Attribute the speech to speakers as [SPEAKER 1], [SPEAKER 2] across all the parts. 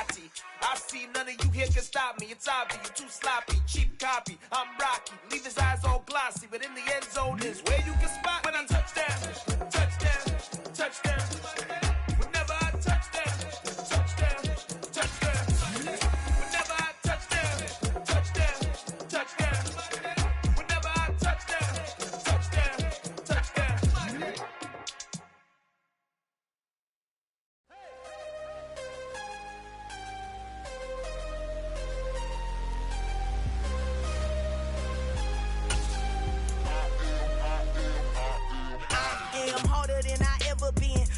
[SPEAKER 1] Gotti. I see none of you here can stop me. It's obvious, you too sloppy, cheap copy. I'm Rocky, leave his eyes all glossy, but in the end zone is where you can spot when I touchdown, touchdown, touchdown. Whenever I touchdown, touchdown, touchdown. Whenever I touchdown, touchdown, touchdown. Whenever I touchdown, touchdown, touchdown.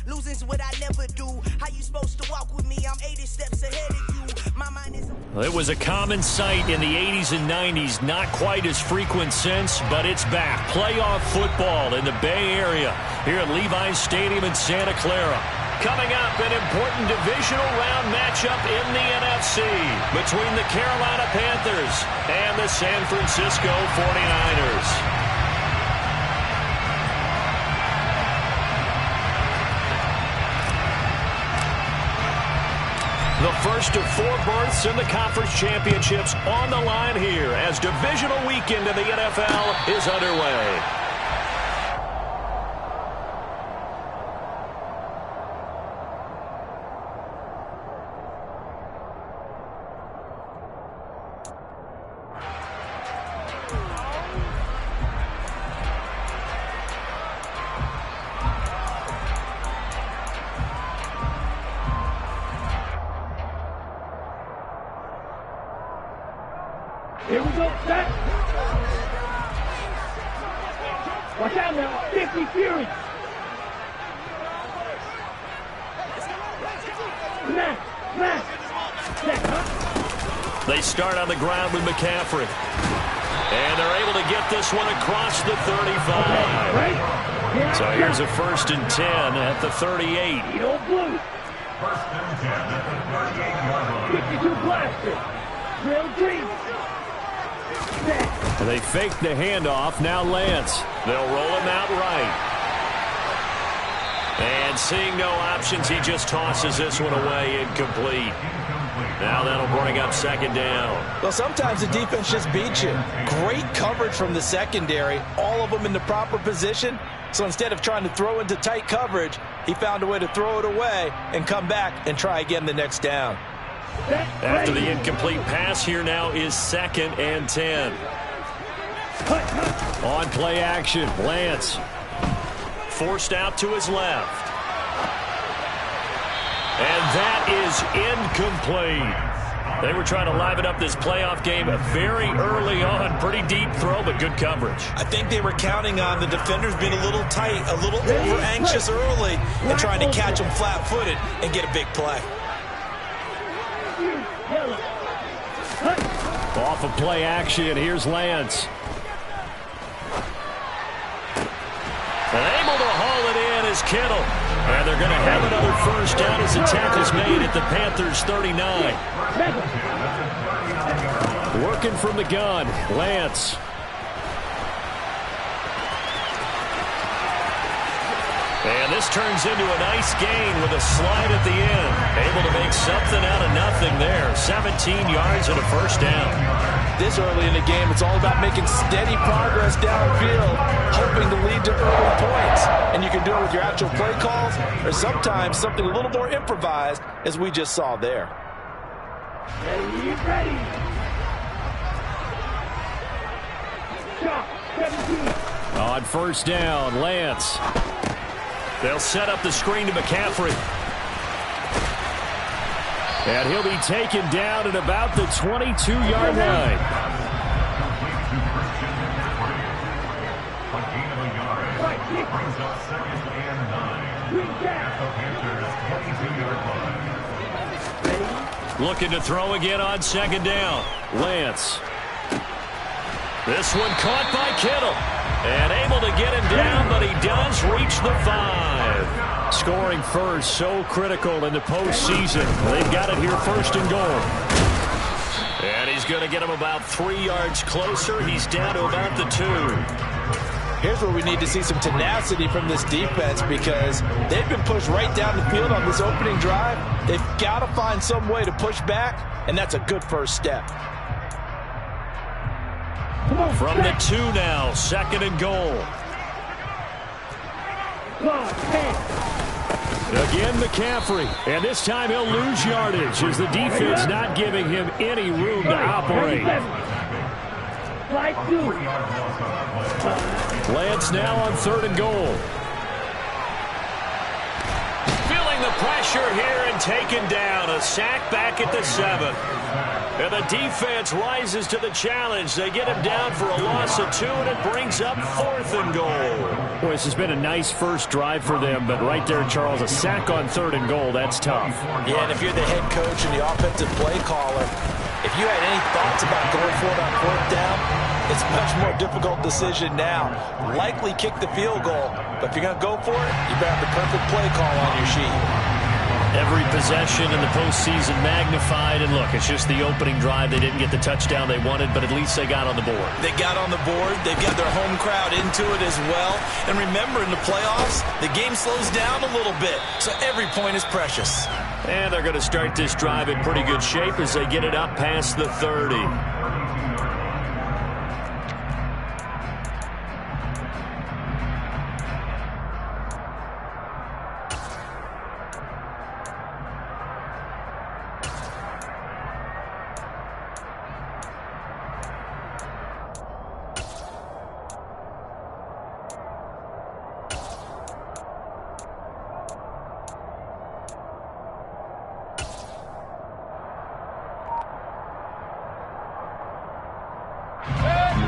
[SPEAKER 2] Losing's what I never do. How you supposed to walk with me? I'm 80 steps ahead of you. My mind is...
[SPEAKER 3] It was a common sight in the 80s and 90s. Not quite as frequent since, but it's back. Playoff football in the Bay Area here at Levi's Stadium in Santa Clara. Coming up, an important divisional round matchup in the NFC between the Carolina Panthers and the San Francisco 49ers. The first of 4 berths in the conference championships on the line here as divisional weekend in the NFL is underway.
[SPEAKER 4] Here we go, set. Watch out now, 50 Fury.
[SPEAKER 3] They start on the ground with McCaffrey. And they're able to get this one across the 35. So here's a 1st and 10 at the 38.
[SPEAKER 4] Blue. 1st and 10 at the 38-yard line. 52 blaster. Real green.
[SPEAKER 3] They fake the handoff. Now Lance. They'll roll him out right. And seeing no options, he just tosses this one away incomplete. Now that'll bring up 2nd down.
[SPEAKER 5] Well, sometimes the defense just beats you. Great coverage from the secondary. All of them in the proper position. So instead of trying to throw into tight coverage, he found a way to throw it away and come back and try again the next down.
[SPEAKER 3] After the incomplete pass, here now is 2nd and 10. On play action, Lance. Forced out to his left. And that is incomplete. They were trying to liven up this playoff game very early on. Pretty deep throw, but good coverage.
[SPEAKER 5] I think they were counting on the defenders being a little tight, a little over-anxious early, and trying to catch them flat-footed and get a big play.
[SPEAKER 3] Off of play action, here's Lance. And able to haul it in is Kittle. And they're going to have another 1st down as the tackle's made at the Panthers' 39. Working from the gun, Lance. And this turns into a nice gain with a slide at the end. Able to make something out of nothing there. 17 yards and a 1st down.
[SPEAKER 5] This early in the game, it's all about making steady progress downfield, hoping to lead to early points. And you can do it with your actual play calls or sometimes something a little more improvised, as we just saw there.
[SPEAKER 4] Ready.
[SPEAKER 3] On 1st down, Lance. They'll set up the screen to McCaffrey. And he'll be taken down at about the 22-yard line. Looking to throw again on 2nd down. Lance. This one caught by Kittle. And able to get him down, but he does reach the 5. Scoring first, so critical in the postseason. They've got it here 1st and goal. And he's going to get him about 3 yards closer. He's down to about the 2.
[SPEAKER 5] Here's where we need to see some tenacity from this defense because they've been pushed right down the field on this opening drive. They've got to find some way to push back, and that's a good first step.
[SPEAKER 3] From the 2 now, 2nd and goal. Again, McCaffrey, and this time he'll lose yardage as the defense not giving him any room to operate. Lance now on 3rd and goal. Feeling the pressure here and taken down. A sack back at the 7. And the defense rises to the challenge. They get him down for a loss of 2, and it brings up 4th and goal. Boy, this has been a nice first drive for them, but right there, Charles, a sack on 3rd and goal, that's tough.
[SPEAKER 5] Yeah, and if you're the head coach and the offensive play caller, if you had any thoughts about going for it on 4th down, it's a much more difficult decision now. Likely kick the field goal, but if you're going to go for it, you better have the perfect play call on your sheet.
[SPEAKER 3] Every possession in the postseason magnified, and look, it's just the opening drive. They didn't get the touchdown they wanted, but at least they got on the board.
[SPEAKER 5] They got on the board. They've got their home crowd into it as well. And remember, in the playoffs, the game slows down a little bit, so every point is precious.
[SPEAKER 3] And they're going to start this drive in pretty good shape as they get it up past the 30.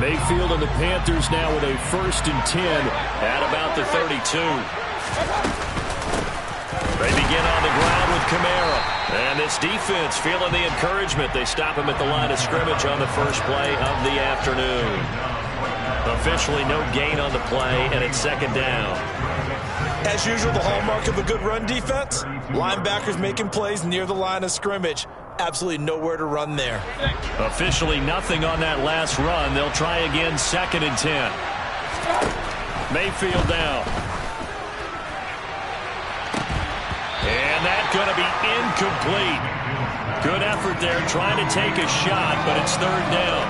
[SPEAKER 3] Mayfield and the Panthers now with a 1st and 10 at about the 32. They begin on the ground with Kamara. And this defense feeling the encouragement. They stop him at the line of scrimmage on the first play of the afternoon. Officially no gain on the play, and it's 2nd down.
[SPEAKER 5] As usual, the hallmark of a good run defense, linebackers making plays near the line of scrimmage. Absolutely nowhere to run there.
[SPEAKER 3] Officially nothing on that last run. They'll try again, 2nd and 10. Mayfield down. And that's going to be incomplete. Good effort there trying to take a shot, but it's 3rd down.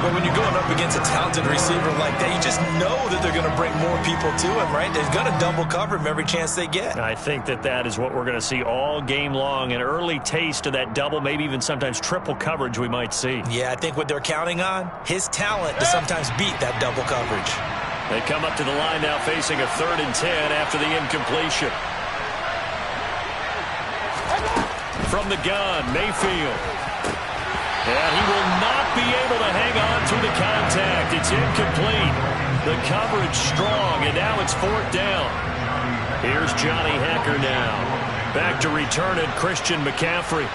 [SPEAKER 5] But when you're going up against a talented receiver like that, you just know that they're going to bring more people to him, right? They're going to double cover him every chance they get.
[SPEAKER 3] I think that is what we're going to see all game long. An early taste of that double, maybe even sometimes triple coverage we might see.
[SPEAKER 5] Yeah, I think what they're counting on, his talent to sometimes beat that double coverage.
[SPEAKER 3] They come up to the line now facing a 3rd and 10 after the incompletion. From the gun, Mayfield. And he will not be able to hang on through the contact. It's incomplete. The coverage strong, and now it's 4th down. Here's Johnny Hecker now. Back to return it, Christian McCaffrey.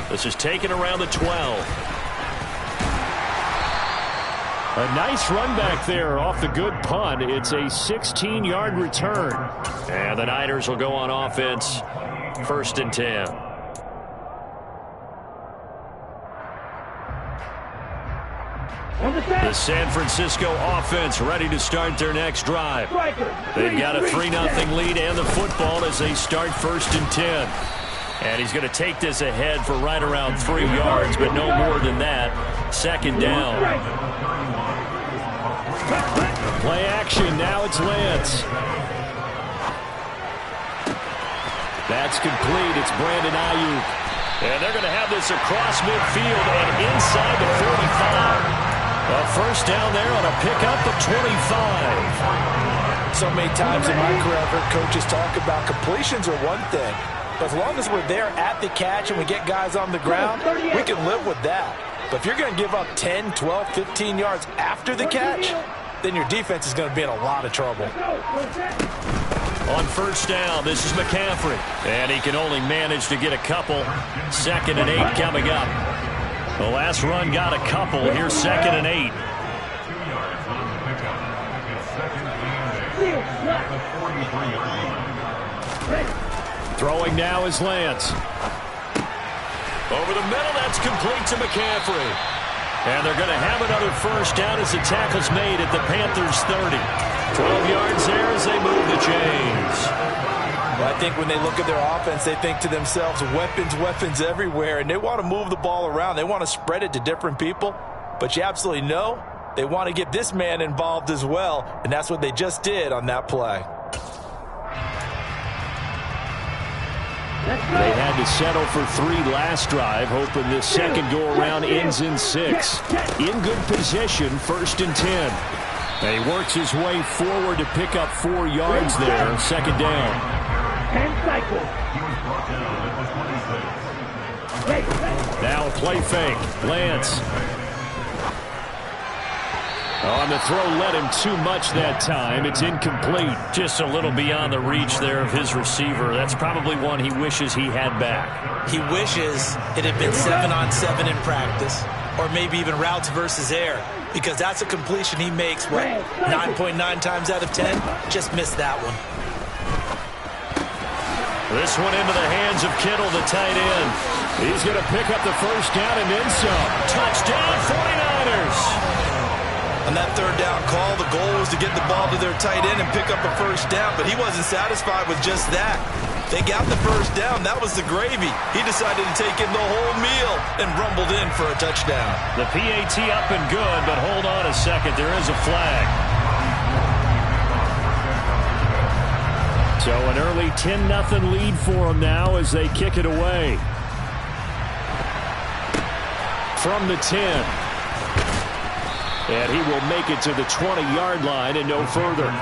[SPEAKER 3] This is taken around the 12. A nice run back there off the good punt. It's a 16-yard return. And the Niners will go on offense, 1st and 10. The San Francisco offense ready to start their next drive. They've got a 3-0 lead and the football as they start 1st and 10. And he's going to take this ahead for right around 3 yards, but no more than that. 2nd down. Play action, now it's Lance. That's complete, it's Brandon Ayuk. And they're going to have this across midfield and inside the 45. A 1st down there on a pickup of 25.
[SPEAKER 5] So many times in my career I've heard coaches talk about completions are one thing. But as long as we're there at the catch and we get guys on the ground, we can live with that. But if you're going to give up 10, 12, 15 yards after the catch, then your defense is going to be in a lot of trouble.
[SPEAKER 3] On 1st down, this is McCaffrey. And he can only manage to get a couple. 2nd and 8 coming up. The last run got a couple. Here's 2nd and 8.
[SPEAKER 4] the 43-yard line.
[SPEAKER 3] Throwing now is Lance. Over the middle, that's complete to McCaffrey. And they're going to have another first down as the tackle's made at the Panthers' 30. 12 yards there as they move the chains.
[SPEAKER 5] Well, I think when they look at their offense, they think to themselves, weapons, weapons everywhere, and they want to move the ball around. They want to spread it to different people, but you absolutely know they want to get this man involved as well, and that's what they just did on that play.
[SPEAKER 3] They had to settle for 3 last drive, hoping this second go-around ends in 6. In good position, 1st and 10. And he works his way forward to pick up 4 yards there, second down.
[SPEAKER 4] 10 cycles.
[SPEAKER 3] Now a play fake. Lance. On the throw, led him too much that time. It's incomplete. Just a little beyond the reach there of his receiver. That's probably one he wishes he had back.
[SPEAKER 5] He wishes it had been 7-on-7 in practice, or maybe even routes versus air, because that's a completion he makes, 9.9 times out of 10? Just missed that one.
[SPEAKER 3] This one into the hands of Kittle, the tight end. He's going to pick up the first down and then some. Touchdown, 49ers.
[SPEAKER 5] On that third down call, the goal was to get the ball to their tight end and pick up a first down, but he wasn't satisfied with just that. They got the first down. That was the gravy. He decided to take in the whole meal and rumbled in for a touchdown.
[SPEAKER 3] The PAT up and good, but hold on a second. There is a flag. So an early 10-0 lead for them now as they kick it away. From the 10. And he will make it to the 20-yard line and no further.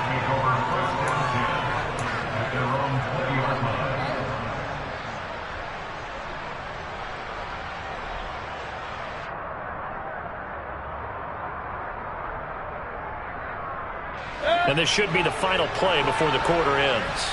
[SPEAKER 3] And this should be the final play before the quarter ends.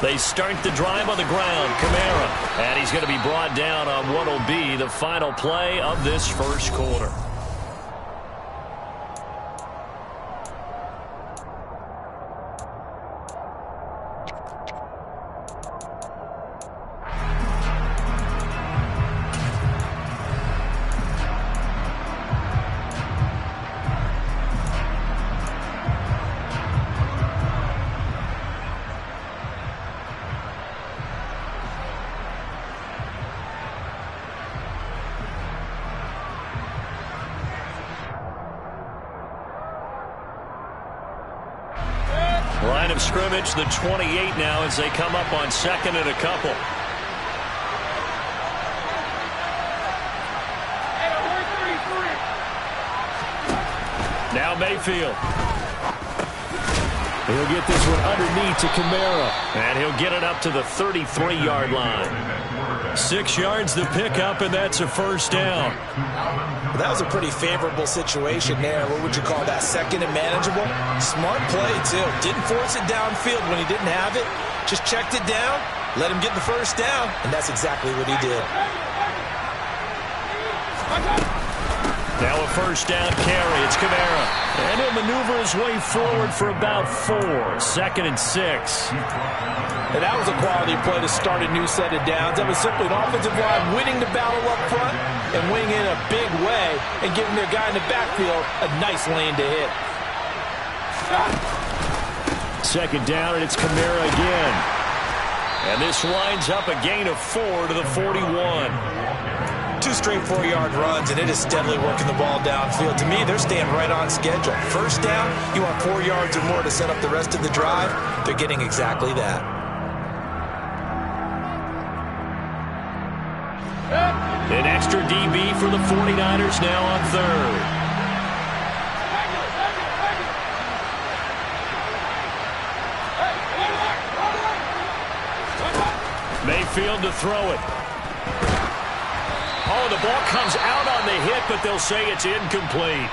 [SPEAKER 3] They start the drive on the ground. Kamara. And he's going to be brought down on what will be the final play of this first quarter. Line of scrimmage, the 28 now as they come up on second and a couple. Now Mayfield. He'll get this one underneath to Kamara. And he'll get it up to the 33-yard line. 6 yards the pickup, and that's a first down.
[SPEAKER 5] That was a pretty favorable situation there. What would you call that? Second and manageable? Smart play, too. Didn't force it downfield when he didn't have it. Just checked it down, let him get the first down, and that's exactly what he did.
[SPEAKER 3] Now a first down carry. It's Kamara. And he'll maneuver his way forward for about 4. 2nd and 6.
[SPEAKER 5] And that was a quality play to start a new set of downs. That was simply an offensive line winning the battle up front and winning in a big way and giving their guy in the backfield a nice lane to hit.
[SPEAKER 3] 2nd down, and it's Kamara again. And this winds up a gain of 4 to the 41.
[SPEAKER 5] 2 straight 4-yard runs, and it is steadily working the ball downfield. To me, they're staying right on schedule. First down, you want 4 yards or more to set up the rest of the drive. They're getting exactly that.
[SPEAKER 3] An extra DB for the 49ers now on 3rd. Mayfield to throw it. Oh, the ball comes out on the hit, but they'll say it's incomplete.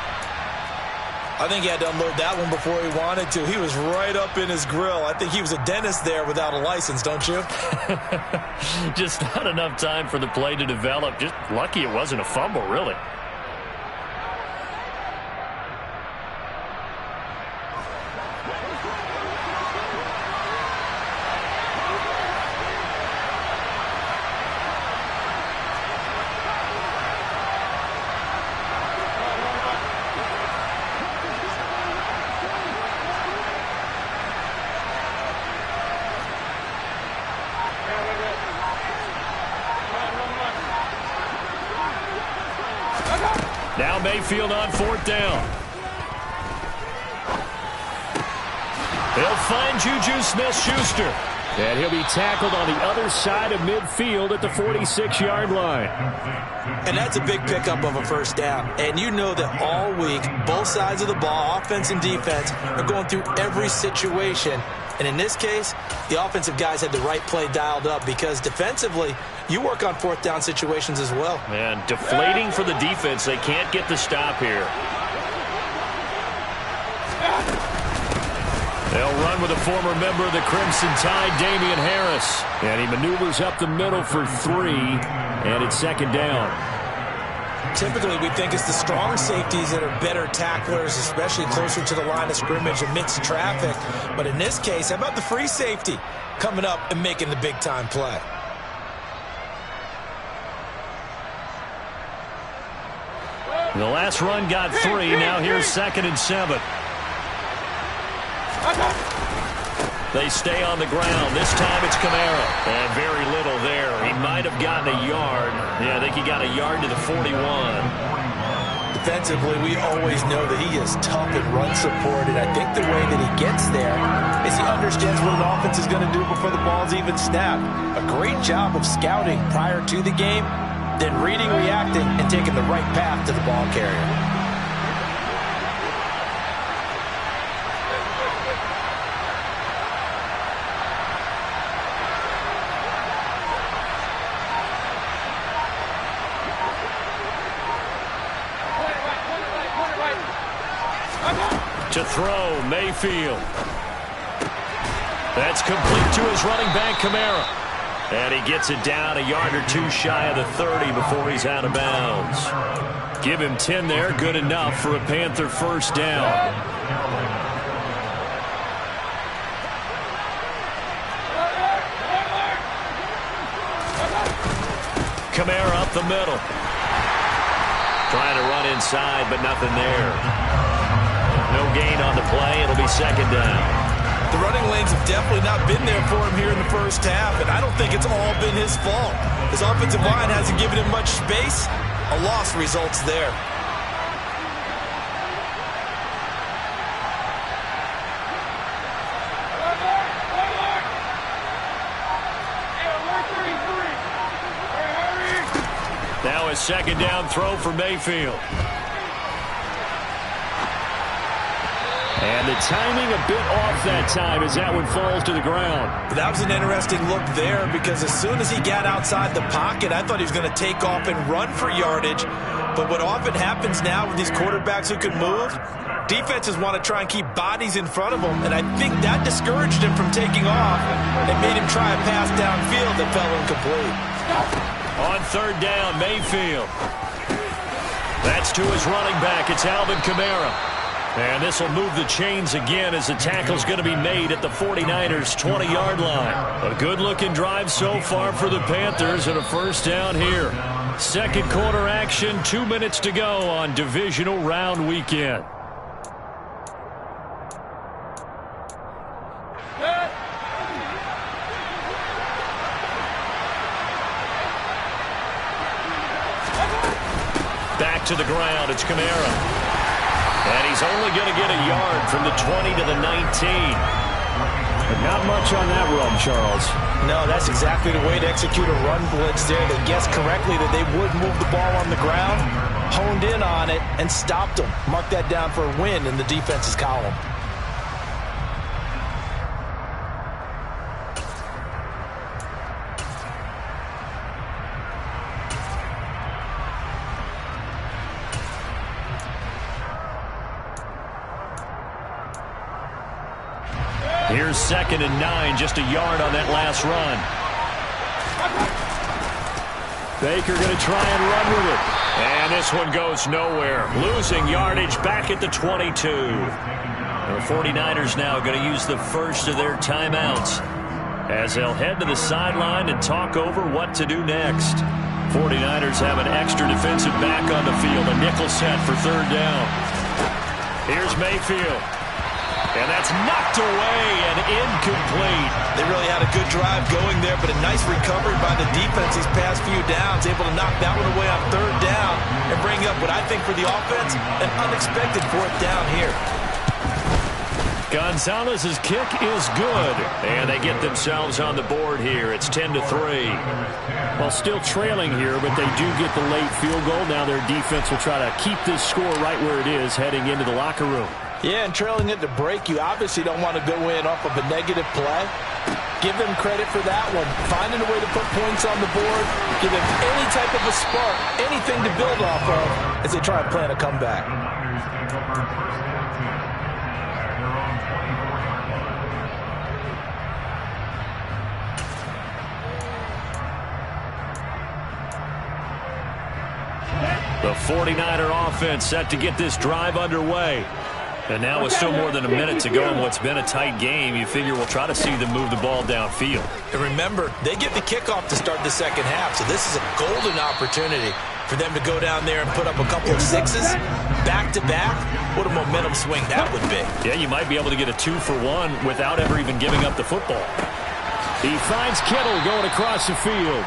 [SPEAKER 5] I think he had to unload that one before he wanted to. He was right up in his grill. I think he was a dentist there without a license, don't you?
[SPEAKER 3] Just not enough time for the play to develop. Just lucky it wasn't a fumble, really. Now Mayfield on 4th down. He'll find Juju Smith-Schuster. And he'll be tackled on the other side of midfield at the 46-yard line.
[SPEAKER 5] And that's a big pickup of a first down. And you know that all week, both sides of the ball, offense and defense, are going through every situation. And in this case, the offensive guys had the right play dialed up because defensively, you work on 4th down situations as well.
[SPEAKER 3] And deflating for the defense. They can't get the stop here. They'll run with a former member of the Crimson Tide, Damian Harris. And he maneuvers up the middle for 3, and it's 2nd down.
[SPEAKER 5] Typically, we think it's the strong safeties that are better tacklers, especially closer to the line of scrimmage amidst traffic. But in this case, how about the free safety coming up and making the big-time play?
[SPEAKER 3] The last run got 3. Now here's 2nd and 7. They stay on the ground. This time it's Kamara. And very little there. He might have gotten a yard. Yeah, I think he got a yard to the 41.
[SPEAKER 5] Defensively, we always know that he is tough and run support. And I think the way that he gets there is he understands what an offense is going to do before the ball's even snapped. A great job of scouting prior to the game, then reading, reacting, and taking the right path to the ball carrier.
[SPEAKER 3] To throw, Mayfield. That's complete to his running back, Kamara. And he gets it down a yard or 2 shy of the 30 before he's out of bounds. Give him 10 there, good enough for a Panther first down. Kamara up the middle. Trying to run inside, but nothing there. No gain on the play. It'll be 2nd down.
[SPEAKER 5] The running lanes have definitely not been there for him here in the first half, and I don't think it's all been his fault. His offensive line hasn't given him much space. A loss results there.
[SPEAKER 3] Now a 2nd down throw for Mayfield. And the timing a bit off that time as that one falls to the ground.
[SPEAKER 5] That was an interesting look there because as soon as he got outside the pocket, I thought he was going to take off and run for yardage. But what often happens now with these quarterbacks who can move, defenses want to try and keep bodies in front of them, and I think that discouraged him from taking off and made him try a pass downfield that fell incomplete.
[SPEAKER 3] On 3rd down, Mayfield. That's to his running back. It's Alvin Kamara. And this will move the chains again as the tackle's going to be made at the 49ers' 20-yard line. A good-looking drive so far for the Panthers and a first down here. 2nd quarter action, 2 minutes to go on divisional round weekend. Back to the ground, it's Kamara. And he's only going to get a yard from the 20 to the 19.
[SPEAKER 6] But not much on that run, Charles.
[SPEAKER 5] No, that's exactly the way to execute a run blitz there. They guessed correctly that they would move the ball on the ground, honed in on it, and stopped them. Mark that down for a win in the defense's column.
[SPEAKER 3] Here's 2nd and 9, just a yard on that last run.
[SPEAKER 6] Baker going to try and run with it.
[SPEAKER 3] And this one goes nowhere. Losing yardage back at the 22. The 49ers now going to use the first of their timeouts as they'll head to the sideline and talk over what to do next. 49ers have an extra defensive back on the field, a nickel set for 3rd down. Here's Mayfield. And that's knocked away and incomplete.
[SPEAKER 5] They really had a good drive going there, but a nice recovery by the defense these past few downs, able to knock that one away on 3rd down and bring up what I think for the offense, an unexpected 4th down here.
[SPEAKER 3] Gonzalez's kick is good, and they get themselves on the board here. It's 10-3.
[SPEAKER 6] Well, still trailing here, but they do get the late field goal. Now their defense will try to keep this score right where it is heading into the locker room.
[SPEAKER 5] Yeah, and trailing it to break, you obviously don't want to go in off of a negative play. Give them credit for that one. Finding a way to put points on the board, give them any type of a spark, anything to build off of as they try and plan a comeback.
[SPEAKER 3] The 49er offense set to get this drive underway. And now with still more than a minute to go in what's been a tight game, you figure we'll try to see them move the ball downfield.
[SPEAKER 5] And remember, they get the kickoff to start the second half, so this is a golden opportunity for them to go down there and put up a couple of sixes back-to-back. What a momentum swing that would be.
[SPEAKER 3] Yeah, you might be able to get a 2-for-1 without ever even giving up the football.
[SPEAKER 6] He finds Kittle going across the field.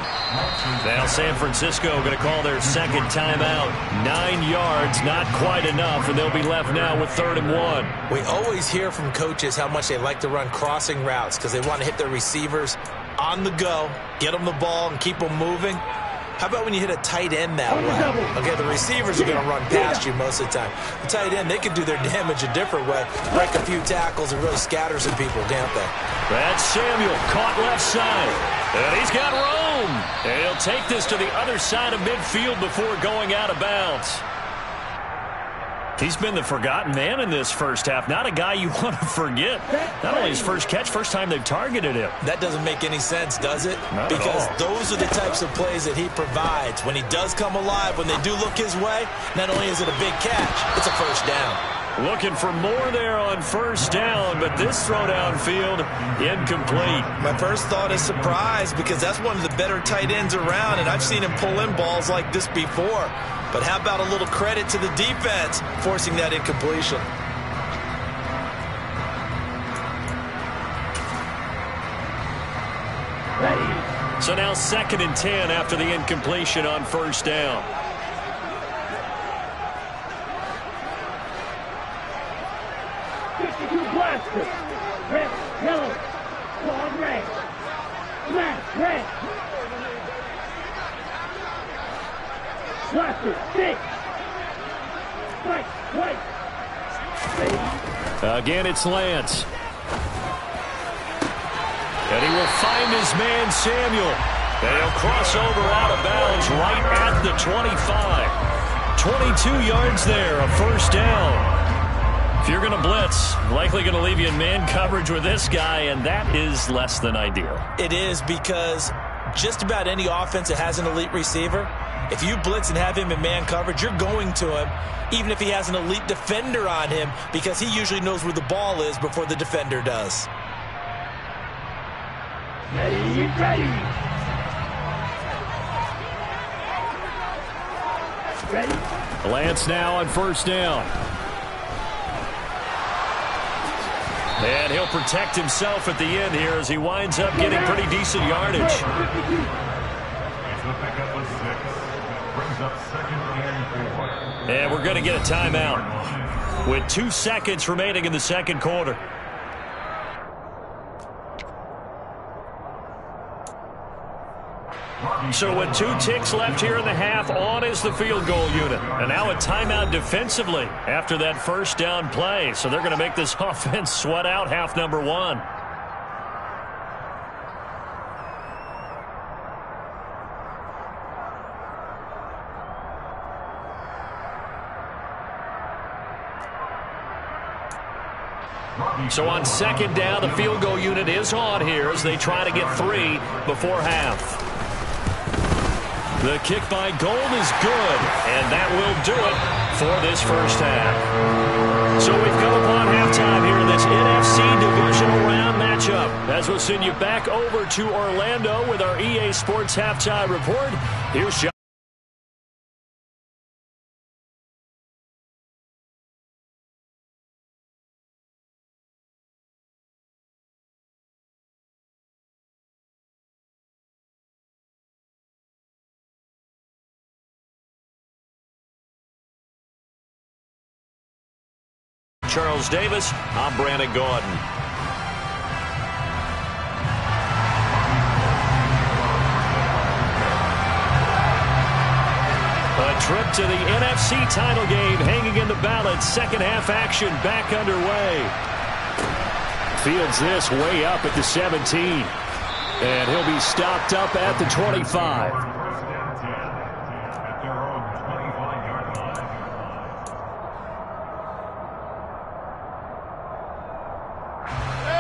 [SPEAKER 3] Now San Francisco going to call their 2nd timeout. 9 yards, not quite enough, and they'll be left now with 3rd and 1.
[SPEAKER 5] We always hear from coaches how much they like to run crossing routes because they want to hit their receivers on the go, get them the ball, and keep them moving. How about when you hit a tight end that way? Okay, the receivers are going to run past you most of the time. The tight end, they can do their damage a different way, break a few tackles, and really scatter some people, can't they?
[SPEAKER 3] That's Samuel, caught left side. And he's got room. And he'll take this to the other side of midfield before going out of bounds. He's been the forgotten man in this first half. Not a guy you want to forget. Not only his first catch, first time they've targeted him.
[SPEAKER 5] That doesn't make any sense, does it?
[SPEAKER 3] Not
[SPEAKER 5] because
[SPEAKER 3] at all.
[SPEAKER 5] Those are the types of plays that he provides. When he does come alive, when they do look his way, not only is it a big catch, it's a 1st down.
[SPEAKER 3] Looking for more there on 1st down, but this throw downfield, incomplete.
[SPEAKER 5] My first thought is surprise because that's one of the better tight ends around, and I've seen him pull in balls like this before. But how about a little credit to the defense forcing that incompletion?
[SPEAKER 6] Ready.
[SPEAKER 3] So now 2nd and 10 after the incompletion on 1st down.
[SPEAKER 4] Red, yellow, squad red, black, red. Blaster, six, white.
[SPEAKER 3] Again, it's Lance. And he will find his man, Samuel. And he'll cross over out of bounds right at the 25. 22 yards there, a 1st down. If you're going to blitz, likely going to leave you in man coverage with this guy, and that is less than ideal.
[SPEAKER 5] It is because just about any offense that has an elite receiver, if you blitz and have him in man coverage, you're going to him, even if he has an elite defender on him, because he usually knows where the ball is before the defender does.
[SPEAKER 4] Ready.
[SPEAKER 3] Lance now on 1st down. And he'll protect himself at the end here as he winds up getting pretty decent yardage. And we're going to get a timeout with 2 seconds remaining in the 2nd quarter. So with 2 ticks left here in the half, on is the field goal unit. And now a timeout defensively after that 1st down play. So they're going to make this offense sweat out half number 1. So on second down, the field goal unit is on here as they try to get 3 before half. The kick by Gold is good, and that will do it for this first half. So we've come upon halftime here in this NFC Divisional Round matchup. As we'll send you back over to Orlando with our EA Sports Halftime Report. Here's John. Charles Davis, I'm Brandon Gordon. A trip to the NFC title game hanging in the balance. Second half action back underway. Fields this way up at the 17. And he'll be stopped up at the 25.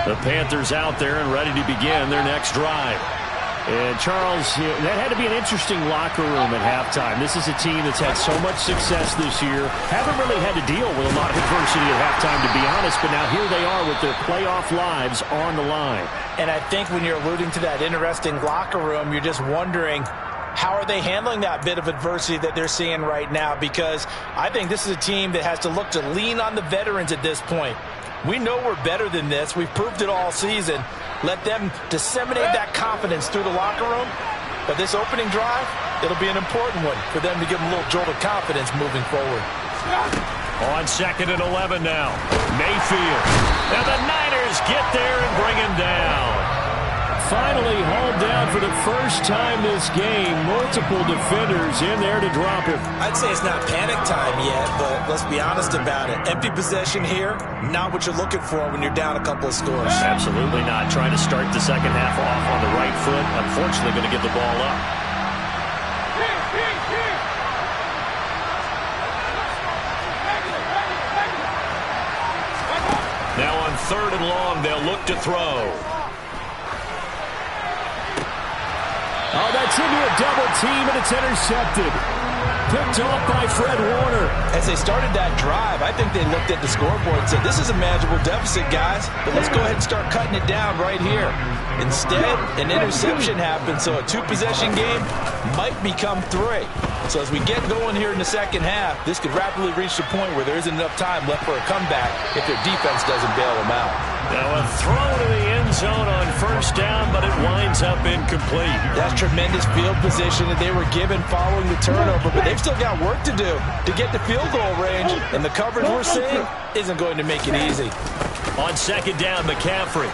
[SPEAKER 3] The Panthers out there and ready to begin their next drive. And Charles, that had to be an interesting locker room at halftime. This is a team that's had so much success this year. Haven't really had to deal with a lot of adversity at halftime, to be honest. But now here they are with their playoff lives on the line.
[SPEAKER 5] And I think when you're alluding to that interesting locker room, you're just wondering, how are they handling that bit of adversity that they're seeing right now? Because I think this is a team that has to look to lean on the veterans at this point. We know we're better than this. We've proved it all season. Let them disseminate that confidence through the locker room. But this opening drive, it'll be an important one for them to give them a little jolt of confidence moving forward.
[SPEAKER 3] On second and 11 now. Mayfield. And the Niners get there and bring him down. Finally hauled down for the first time this game. Multiple defenders in there to drop him.
[SPEAKER 5] I'd say it's not panic time yet, but let's be honest about it. Empty possession here, not what you're looking for when you're down a couple of scores.
[SPEAKER 3] Absolutely not. Trying to start the second half off on the right foot. Unfortunately, going to give the ball up. Now on third and long, they'll look to throw.
[SPEAKER 6] Oh, that's into a double team, and it's intercepted. Picked off by Fred Warner.
[SPEAKER 5] As they started that drive, I think they looked at the scoreboard and said, this is a manageable deficit, guys, but let's go ahead and start cutting it down right here. Instead, an interception happened, so a two-possession game might become 3. So as we get going here in the second half, this could rapidly reach the point where there isn't enough time left for a comeback if their defense doesn't bail them out.
[SPEAKER 3] Now a throw to the end zone on first down, but it winds up incomplete.
[SPEAKER 5] That's tremendous field position that they were given following the turnover, but they've still got work to do to get the field goal range, and the coverage we're seeing isn't going to make it easy.
[SPEAKER 3] On second down, McCaffrey.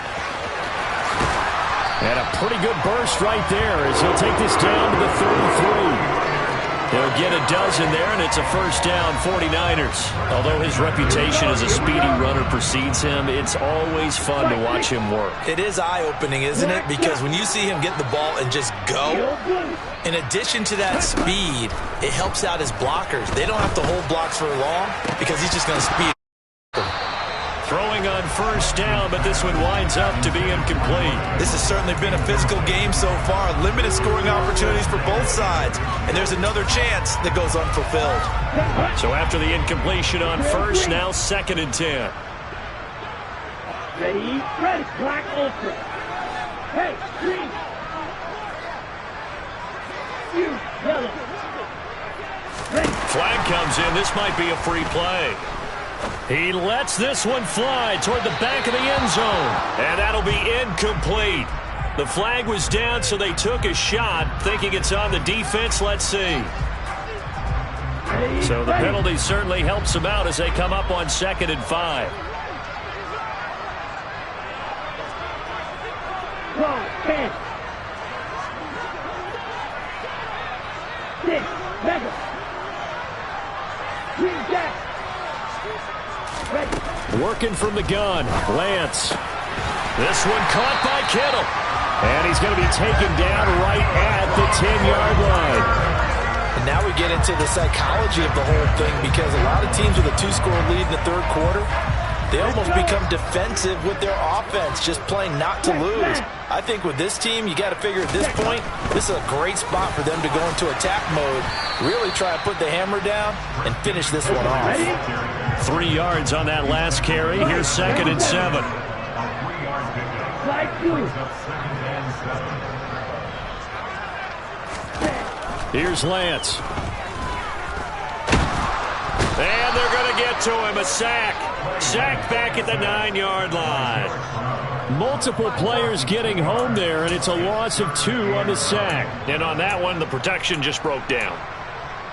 [SPEAKER 3] And a pretty good burst right there as he'll take this down to the 33. He'll get a dozen there, and it's a first down, 49ers. Although his reputation as a speedy runner precedes him, it's always fun to watch him work.
[SPEAKER 5] It is eye-opening, isn't it? Because when you see him get the ball and just go, in addition to that speed, it helps out his blockers. They don't have to hold blocks for long because he's just going to speed.
[SPEAKER 3] Throwing on first down, but this one winds up to be incomplete.
[SPEAKER 5] This has certainly been a physical game so far. Limited scoring opportunities for both sides. And there's another chance that goes unfulfilled.
[SPEAKER 3] So after the incompletion on first, now second and 10.
[SPEAKER 4] Ready, black ultra. Hey, green. You, yellow. Ready.
[SPEAKER 3] Flag comes in. This might be a free play. He lets this one fly toward the back of the end zone. And that'll be incomplete. The flag was down, so they took a shot, thinking it's on the defense. Let's see. So the penalty certainly helps them out as they come up on second and 5.
[SPEAKER 4] Go, 10. 6, mega. Green jack.
[SPEAKER 3] Working from the gun, Lance. This one caught by Kittle. And he's going to be taken down right at the 10-yard line.
[SPEAKER 5] And now we get into the psychology of the whole thing, because a lot of teams with a 2-score lead in the third quarter, they almost become defensive with their offense, just playing not to lose. I think with this team, you got to figure at this point, this is a great spot for them to go into attack mode, really try to put the hammer down and finish this one off.
[SPEAKER 3] 3 yards on that last carry. Here's 2nd and 7. Here's Lance. And they're going to get to him. A sack. Sack back at the 9-yard line. Multiple players getting home there, and it's a loss of 2 on the sack. And on that one, the protection just broke down.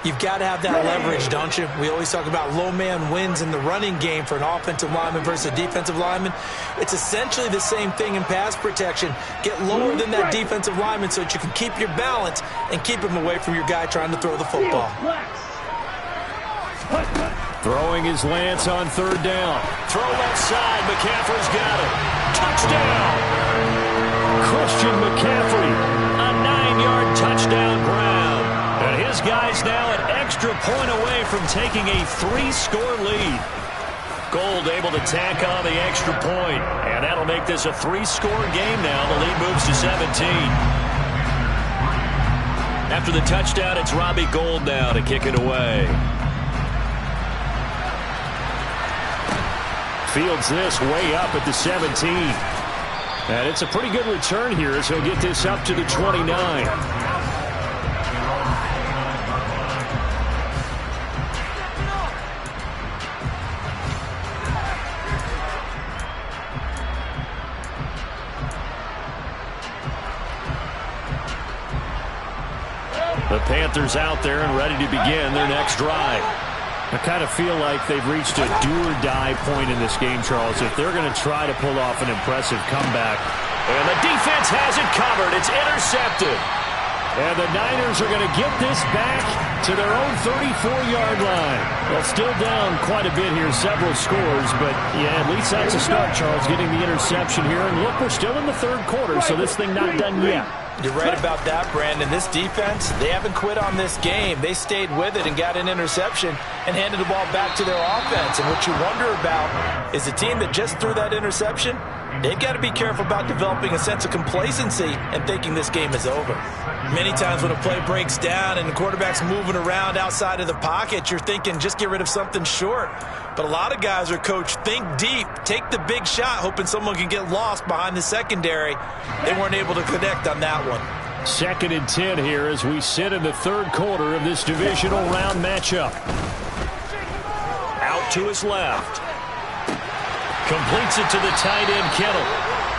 [SPEAKER 5] You've got to have that leverage, don't you? We always talk about low man wins in the running game for an offensive lineman versus a defensive lineman. It's essentially the same thing in pass protection. Get lower than that defensive lineman so that you can keep your balance and keep him away from your guy trying to throw the football.
[SPEAKER 3] Throwing his Lance on 3rd down. Throw left side. McCaffrey's got it. Touchdown! Christian McCaffrey, a 9-yard touchdown grab. And his guy's now an extra point away from taking a 3-score lead. Gold able to tack on the extra point. And that'll make this a 3-score game now. The lead moves to 17. After the touchdown, it's Robbie Gould now to kick it away. Fields this way up at the 17. And it's a pretty good return here as he'll get this up to the 29. The Panthers out there and ready to begin their next drive. I kind of feel like they've reached a do-or-die point in this game, Charles, if they're going to try to pull off an impressive comeback. And the defense has it covered. It's intercepted. And the Niners are going to get this back to their own 34-yard line. Well, still down quite a bit here, several scores, but yeah, at least that's a start, Charles, getting the interception here. And look, we're still in the 3rd quarter, so this thing not done yet.
[SPEAKER 5] You're right about that, Brandon. This defense, they haven't quit on this game. They stayed with it and got an interception and handed the ball back to their offense. And what you wonder about is the team that just threw that interception, they've got to be careful about developing a sense of complacency and thinking this game is over. Many times when a play breaks down and the quarterback's moving around outside of the pocket, you're thinking just get rid of something short. But a lot of guys are coached, think deep, take the big shot, hoping someone can get lost behind the secondary. They weren't able to connect on that one.
[SPEAKER 3] 2nd and 10 here as we sit in the 3rd quarter of this divisional round matchup. Out to his left. Completes it to the tight end, Kittle.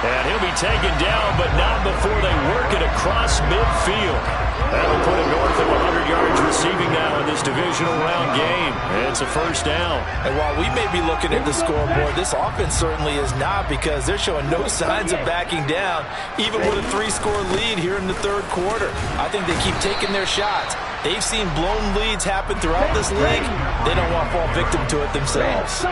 [SPEAKER 3] And he'll be taken down, but not before they work it across midfield. That'll put him north of 100 yards receiving now in this divisional round game. It's a 1st down.
[SPEAKER 5] And while we may be looking at the scoreboard, this offense certainly is not, because they're showing no signs of backing down, even with a 3-score lead here in the 3rd quarter. I think they keep taking their shots. They've seen blown leads happen throughout this league. They don't want to fall victim to it themselves.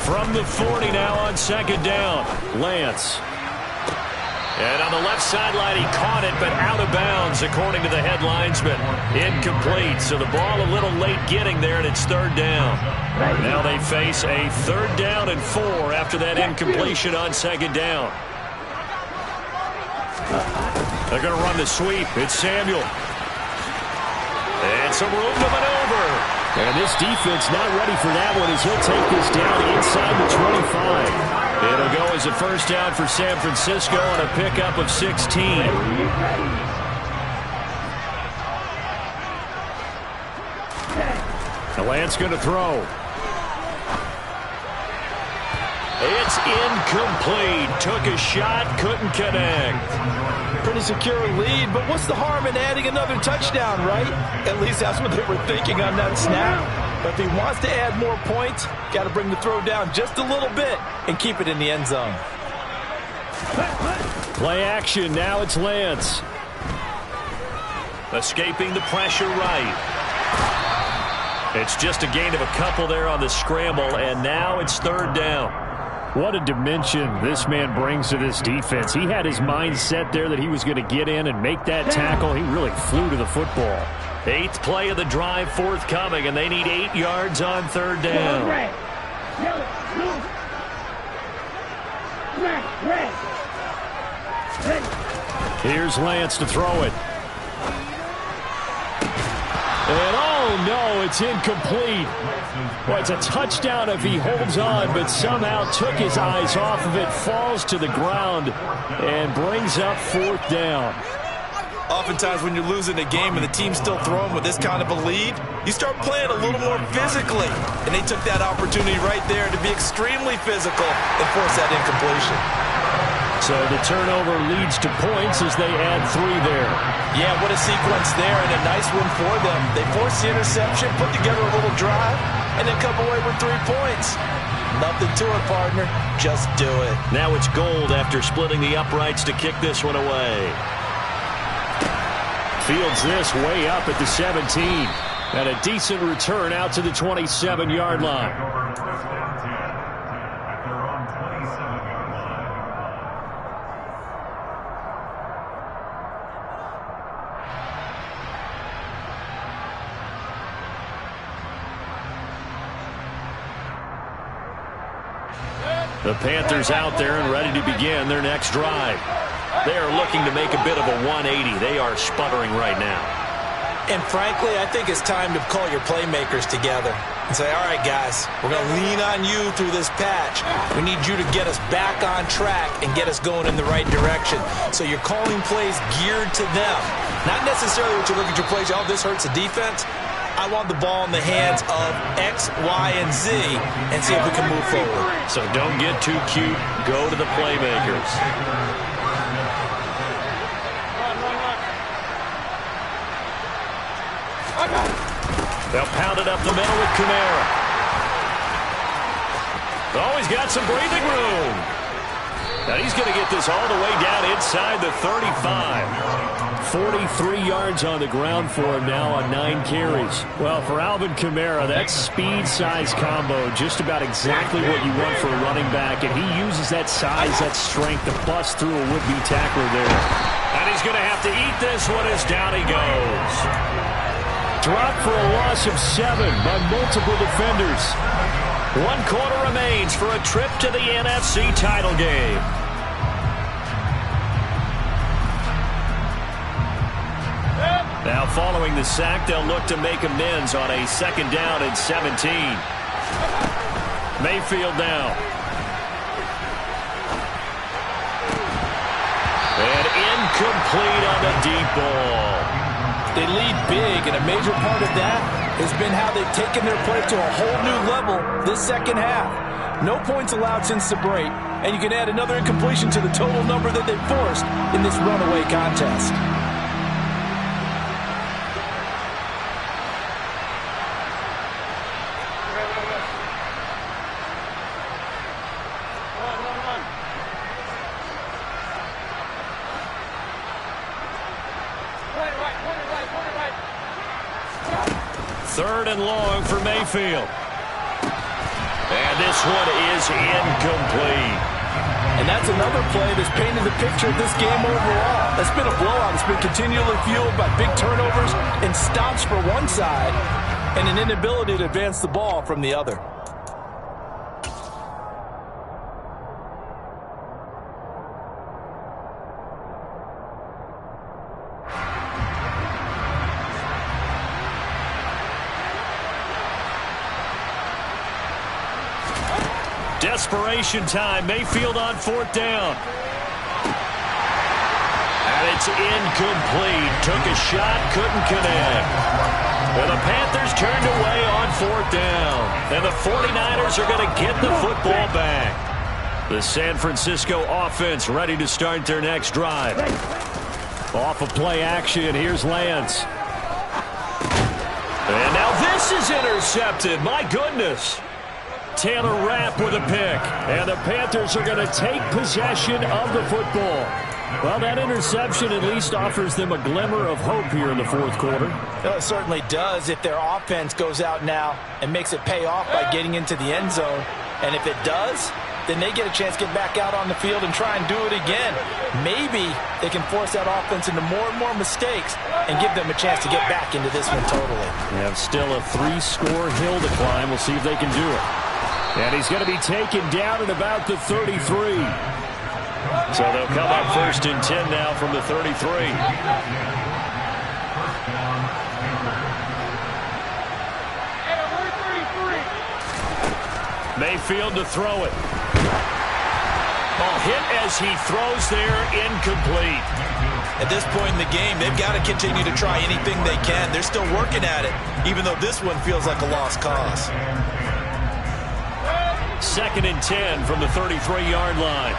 [SPEAKER 3] From the 40 now on 2nd down, Lance. And on the left sideline, he caught it, but out of bounds, according to the head linesman. Incomplete, so the ball a little late getting there, and it's 3rd down. Now they face a 3rd down and 4 after that incompletion on 2nd down. They're going to run the sweep. It's Samuel. And some room to maneuver. And this defense not ready for that one as he'll take this down inside the 25. It'll go as a 1st down for San Francisco and a pickup of 16. The Lance going to throw. It's incomplete. Took a shot, couldn't connect.
[SPEAKER 5] Pretty secure lead, but what's the harm in adding another touchdown, right? At least that's what they were thinking on that snap. But if he wants to add more points, got to bring the throw down just a little bit and keep it in the end zone.
[SPEAKER 3] Play action. Now it's Lance. Escaping the pressure right. It's just a gain of a couple there on the scramble, and now it's 3rd down. What a dimension this man brings to this defense. He had his mind set there that he was going to get in and make that tackle. He really flew to the football. Eighth play of the drive forthcoming, and they need 8 yards on third down. Here's Lance to throw it. And oh no, it's incomplete. Well, it's a touchdown if he holds on, but somehow took his eyes off of it, falls to the ground, and brings up fourth down.
[SPEAKER 5] Oftentimes when you're losing a game and the team's still throwing with this kind of a lead, you start playing a little more physically. And they took that opportunity right there to be extremely physical and force that incompletion.
[SPEAKER 3] So the turnover leads to points as they add 3 there.
[SPEAKER 5] Yeah, what a sequence there, and a nice one for them. They forced the interception, put together a little drive, and then come away with 3 points. Nothing to it, partner. Just do it.
[SPEAKER 3] Now it's Gold after splitting the uprights to kick this one away. Fields this way up at the 17. And a decent return out to the 27-yard line. The Panthers out there and ready to begin their next drive. They are looking to make a bit of a 180. They are sputtering right now.
[SPEAKER 5] And frankly, I think it's time to call your playmakers together and say, all right, guys, we're going to lean on you through this patch. We need you to get us back on track and get us going in the right direction. So you're calling plays geared to them. Not necessarily what you look at your plays, oh, this hurts the defense. I want the ball in the hands of X, Y, and Z and see if we can move forward.
[SPEAKER 3] So don't get too cute. Go to the playmakers. They'll pound it up the middle with Kamara. Oh, he's got some breathing room. Now he's going to get this all the way down inside the 35. 43 yards on the ground for him now on 9 carries. Well, for Alvin Kamara, that speed-size combo, just about exactly what you want for a running back, and he uses that size, that strength to bust through a would-be tackler there. And he's going to have to eat this one as down he goes. Dropped for a loss of 7 by multiple defenders. 1 quarter remains for a trip to the NFC title game. Now following the sack, they'll look to make amends on a 2nd down and 17. Mayfield now. And incomplete on the deep ball.
[SPEAKER 5] They lead big, and a major part of that has been how they've taken their play to a whole new level this second half. No points allowed since the break, and you can add another incompletion to the total number that they've forced in this runaway contest.
[SPEAKER 3] Third and long for Mayfield. And this one is incomplete.
[SPEAKER 5] And that's another play that's painted the picture of this game overall. It's been a blowout. It's been continually fueled by big turnovers and stops for one side and an inability to advance the ball from the other.
[SPEAKER 3] Desperation time. Mayfield on 4th down. And it's incomplete. Took a shot, couldn't connect. Well, the Panthers turned away on 4th down. And the 49ers are going to get the football back. The San Francisco offense ready to start their next drive. Off of play action, here's Lance. And now this is intercepted. My goodness. Taylor Rapp with a pick. And the Panthers are going to take possession of the football. Well, that interception at least offers them a glimmer of hope here in the 4th quarter.
[SPEAKER 5] Well, it certainly does if their offense goes out now and makes it pay off by getting into the end zone. And if it does, then they get a chance to get back out on the field and try and do it again. Maybe they can force that offense into more and more mistakes and give them a chance to get back into this one totally.
[SPEAKER 6] They have still a 3-score hill to climb. We'll see if they can do it. And he's going to be taken down at about the 33. So they'll come up 1st and 10 now from the 33. Mayfield to throw it. Ball hit as he throws there, incomplete.
[SPEAKER 5] At this point in the game, they've got to continue to try anything they can. They're still working at it, even though this one feels like a lost cause.
[SPEAKER 6] 2nd and 10 from the 33-yard line.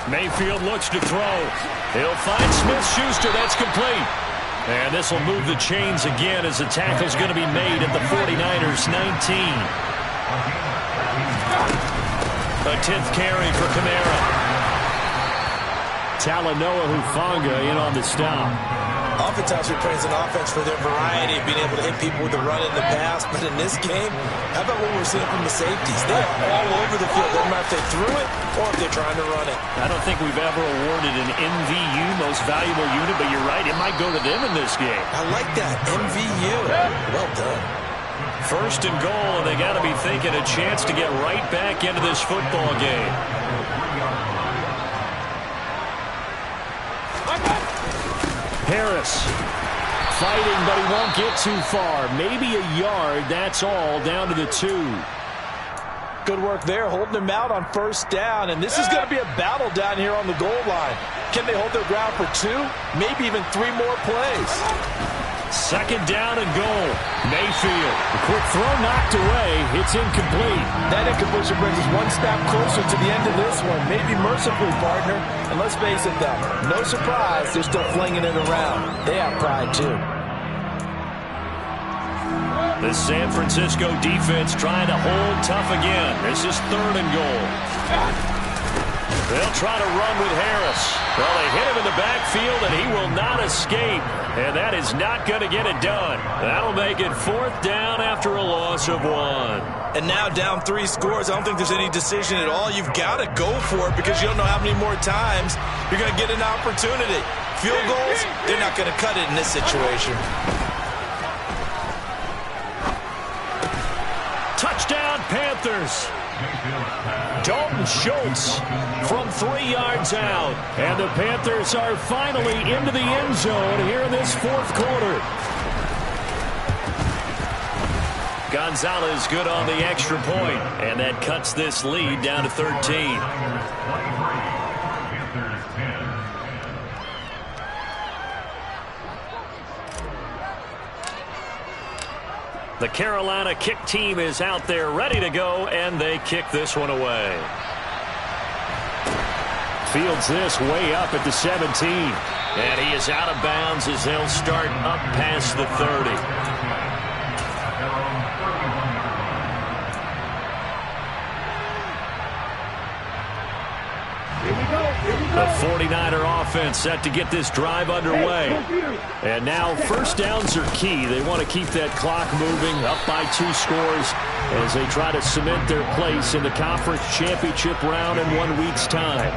[SPEAKER 6] Mayfield looks to throw. He'll find Smith-Schuster. That's complete. And this will move the chains again as the tackle's going to be made at the 49ers 19. A 10th carry for Kamara. Talanoa Hufanga in on the stop.
[SPEAKER 5] Oftentimes we praise an offense for their variety of being able to hit people with the run in the pass, but in this game, how about what we're seeing from the safeties? They are all over the field. Doesn't matter if they threw it or if they're trying to run it.
[SPEAKER 6] I don't think we've ever awarded an MVU, most valuable unit, but you're right, it might go to them in this game.
[SPEAKER 5] I like that, MVU. Well done.
[SPEAKER 6] 1st and goal, and they got to be thinking a chance to get right back into this football game. Harris fighting, but he won't get too far. Maybe a yard, that's all, down to the 2.
[SPEAKER 5] Good work there, holding them out on 1st down, and this is going to be a battle down here on the goal line. Can they hold their ground for 2? Maybe even 3 more plays.
[SPEAKER 6] 2nd down and goal. Mayfield. A quick throw knocked away. It's incomplete.
[SPEAKER 5] That incompletion brings us one step closer to the end of this one. Maybe mercifully, partner. And let's face it, though, no surprise, they're still flinging it around. They have pride, too.
[SPEAKER 6] The San Francisco defense trying to hold tough again. This is 3rd and goal. They'll try to run with Harris. Well, they hit him in the backfield, and he will not escape. And that is not going to get it done. That'll make it 4th down after a loss of 1.
[SPEAKER 5] And now down 3 scores. I don't think there's any decision at all. You've got to go for it because you don't know how many more times you're going to get an opportunity. Field goals, they're not going to cut it in this situation.
[SPEAKER 6] Touchdown, Panthers. Dalton Schultz from 3 yards out. And the Panthers are finally into the end zone here in this 4th quarter. Gonzalez good on the extra point, and that cuts this lead down to 13. The Carolina kick team is out there ready to go, and they kick this one away. Fields this way up at the 17. And he is out of bounds as they'll start up past the 30. The 49er offense set to get this drive underway. And now 1st downs are key. They want to keep that clock moving, up by 2 scores as they try to cement their place in the conference championship round in 1 week's time.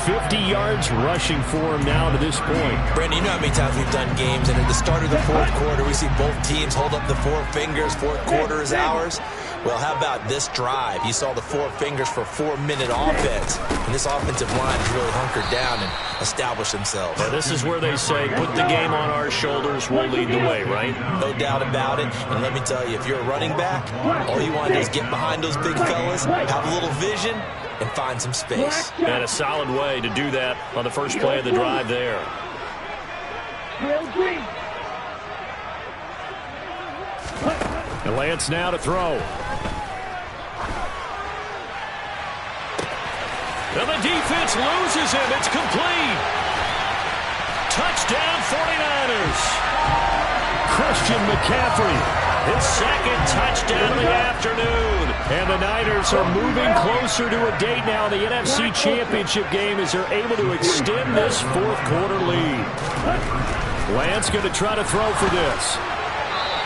[SPEAKER 6] 50 yards rushing for him now to this point.
[SPEAKER 5] Brandon, you know how many times we've done games, and at the start of the 4th quarter, we see both teams hold up the 4 fingers. 4th quarter is ours. Well, how about this drive? You saw the 4 fingers for 4-minute offense. And this offensive line has really hunkered down and established themselves.
[SPEAKER 6] Now, this is where they say, put the game on our shoulders, we'll lead the way, right?
[SPEAKER 5] No doubt about it. And let me tell you, if you're a running back, all you want to do is get behind those big fellas, have a little vision, and find some space.
[SPEAKER 6] And a solid way to do that on the first play of the drive there. And Lance now to throw. And the defense loses him. It's complete. Touchdown 49ers. Christian McCaffrey, his 2nd touchdown of the afternoon. And the Niners are moving closer to a date now in the NFC Championship game as they're able to extend this 4th quarter lead.
[SPEAKER 3] Lance going to try to throw for this.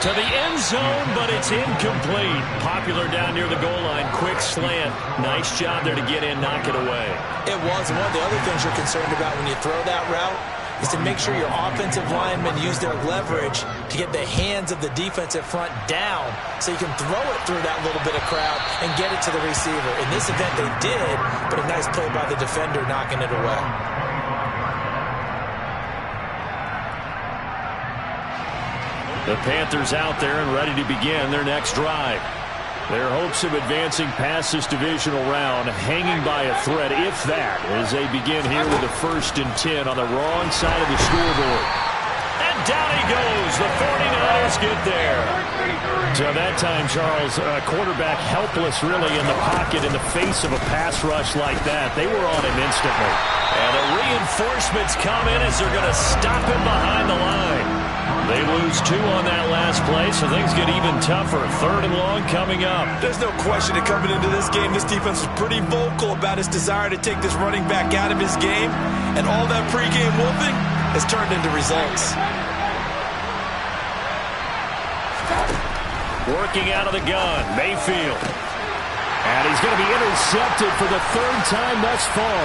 [SPEAKER 3] To the end zone, but it's incomplete. Popular down near the goal line. Quick slant. Nice job there to get in, knock it away.
[SPEAKER 5] It was. One of the other things you're concerned about when you throw that route is to make sure your offensive linemen use their leverage to get the hands of the defensive front down so you can throw it through that little bit of crowd and get it to the receiver. In this event, they did, but a nice play by the defender knocking it away.
[SPEAKER 3] The Panthers out there and ready to begin their next drive. Their hopes of advancing past this divisional round hanging by a thread, if that, as they begin here with a 1st and 10 on the wrong side of the scoreboard. And down he goes. The 49ers get there. So that time, Charles, quarterback helpless really in the pocket in the face of a pass rush like that. They were on him instantly. And the reinforcements come in as they're going to stop him behind the line. They lose 2 on that last play, so things get even tougher. 3rd and long coming up.
[SPEAKER 5] There's no question that coming into this game, this defense was pretty vocal about its desire to take this running back out of his game, and all that pregame whooping has turned into results.
[SPEAKER 3] Working out of the gun, Mayfield. And he's going to be intercepted for the 3rd time thus far.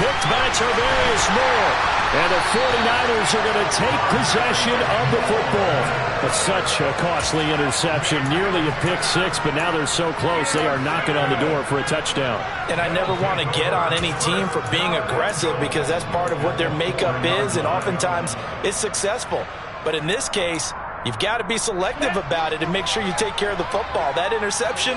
[SPEAKER 3] Picked by Tarvarius Moore. And the 49ers are going to take possession of the football. But such a costly interception, nearly a pick 6, but now they're so close they are knocking on the door for a touchdown.
[SPEAKER 5] And I never want to get on any team for being aggressive because that's part of what their makeup is, and oftentimes it's successful. But in this case, you've got to be selective about it and make sure you take care of the football. That interception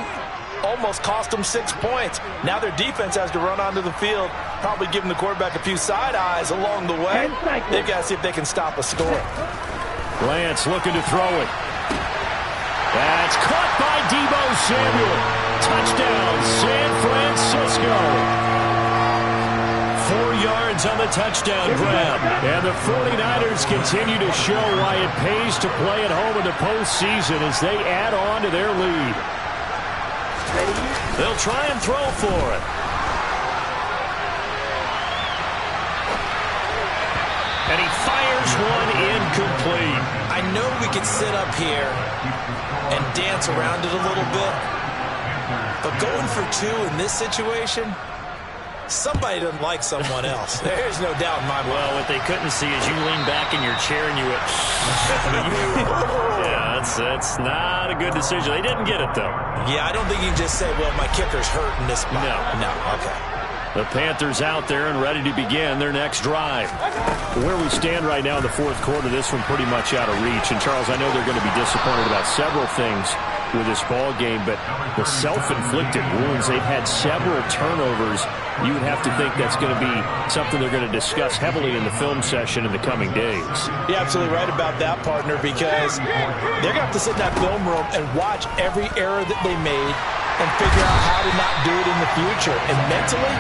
[SPEAKER 5] almost cost them 6 points. Now their defense has to run onto the field, probably giving the quarterback a few side eyes along the way. They've got to see if they can stop a score.
[SPEAKER 3] Lance looking to throw it. That's caught by Deebo Samuel. Touchdown, San Francisco. 4 yards on the touchdown grab. And the 49ers continue to show why it pays to play at home in the postseason as they add on to their lead. They'll try and throw for it. And he fires one incomplete.
[SPEAKER 5] I know we could sit up here and dance around it a little bit, but going for 2 in this situation, somebody doesn't like someone else. There's no doubt in my mind.
[SPEAKER 6] Well, what they couldn't see is you lean back in your chair and you went, yeah, that's not a good decision. They didn't get it, though.
[SPEAKER 5] Yeah, I don't think you can just say, well, my kicker's hurt in this spot. No, okay.
[SPEAKER 3] The Panthers out there and ready to begin their next drive. Where we stand right now in the 4th quarter, this one pretty much out of reach. And, Charles, I know they're going to be disappointed about several things with this ball game, but the self-inflicted wounds, they've had several turnovers. You would have to think that's going to be something they're going to discuss heavily in the film session in the coming days.
[SPEAKER 5] You're absolutely right about that, partner, because they're going to have to sit in that film room and watch every error that they made and figure out how to not do it in the future. And mentally,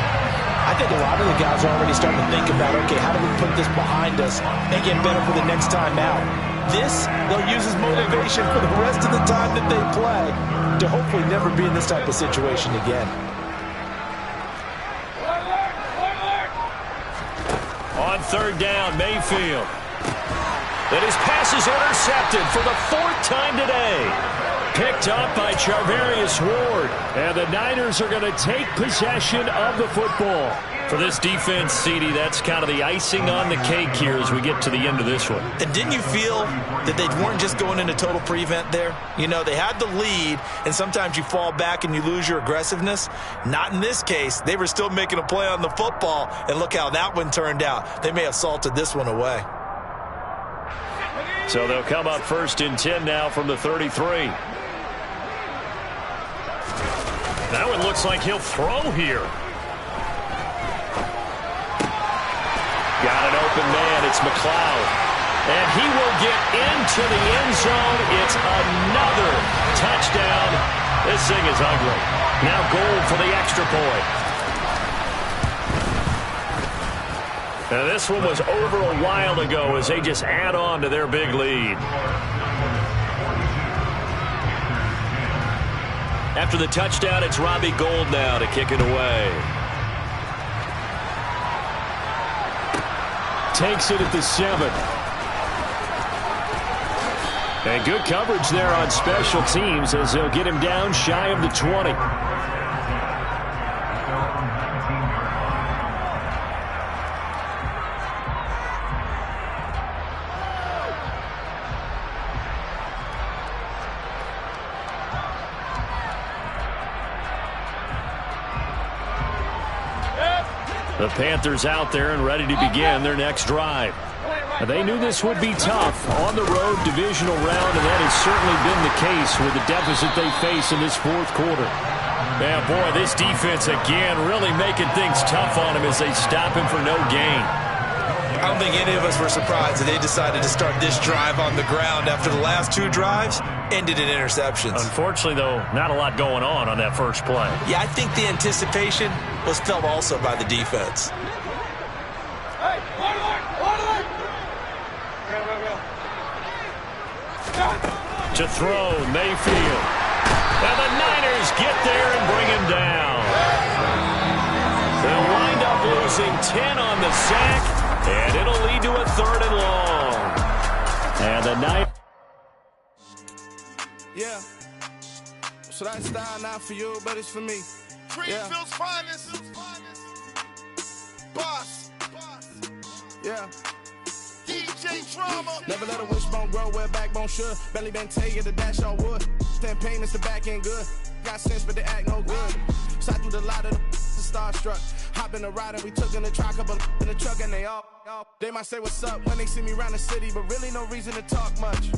[SPEAKER 5] I think a lot of the guys are already starting to think about, okay, how do we put this behind us and get better for the next time out? This, they'll use as motivation for the rest of the time that they play to hopefully never be in this type of situation again.
[SPEAKER 3] On 3rd down, Mayfield. And his pass is intercepted for the 4th time today. Picked up by Charvarius Ward. And the Niners are going to take possession of the football. For this defense, CD, that's kind of the icing on the cake here as we get to the end of this one.
[SPEAKER 5] And didn't you feel that they weren't just going into total prevent there? You know, they had the lead, and sometimes you fall back and you lose your aggressiveness. Not in this case. They were still making a play on the football, and look how that one turned out. They may have salted this one away.
[SPEAKER 3] So they'll come up 1st and 10 now from the 33. Now it looks like he'll throw here. Got an open man. It's McLeod. And he will get into the end zone. It's another touchdown. This thing is ugly. Now goal for the extra point. Now this one was over a while ago as they just add on to their big lead. After the touchdown, it's Robbie Gould now to kick it away. Takes it at the 7. And good coverage there on special teams as they'll get him down shy of the 20. The Panthers out there and ready to begin their next drive. They knew this would be tough. On the road, divisional round, and that has certainly been the case with the deficit they face in this fourth quarter. Yeah, boy, this defense again really making things tough on him as they stop him for no gain.
[SPEAKER 5] I don't think any of us were surprised that they decided to start this drive on the ground after the last two drives ended in interceptions.
[SPEAKER 3] Unfortunately, though, not a lot going on that first play.
[SPEAKER 5] Yeah, I think the anticipation was felt also by the defense.
[SPEAKER 3] To throw, Mayfield. And the Niners get there and bring him down. They'll wind up losing 10 on the sack. And it'll lead to a 3rd and long. And the Niners.
[SPEAKER 1] Yeah. So that style not for you, but it's for me.
[SPEAKER 7] Greenfield's finest. Boss.
[SPEAKER 1] Yeah.
[SPEAKER 7] DJ Drama.
[SPEAKER 1] Never let a wishbone grow where a backbone should. Belly been taking the dash all wood. Then payments the back end good. Got sense, but they act no good. So I threw the lot of the starstruck. Hop in the ride and we took in the truck, couple in the truck, and they might say what's up when they see me around the city, but really no reason to talk much.